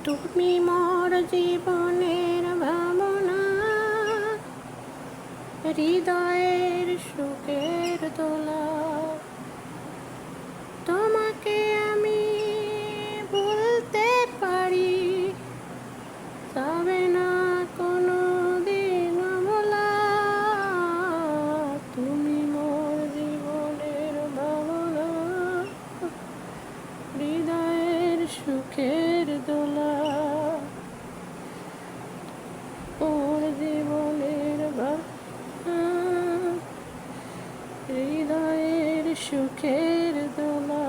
তুমি মোর জীবনের ভাবনা, হৃদয়ের সুখের দোলা। তোমাকে আমি বলতে পারি, যাবে না কোনো দিন ভোলা। তুমি মোর জীবনের ভাবনা, হৃদয়ের সুখের দোলা। ওর জীবনের ভাবনা, হৃদয়ের সুখের দোলা।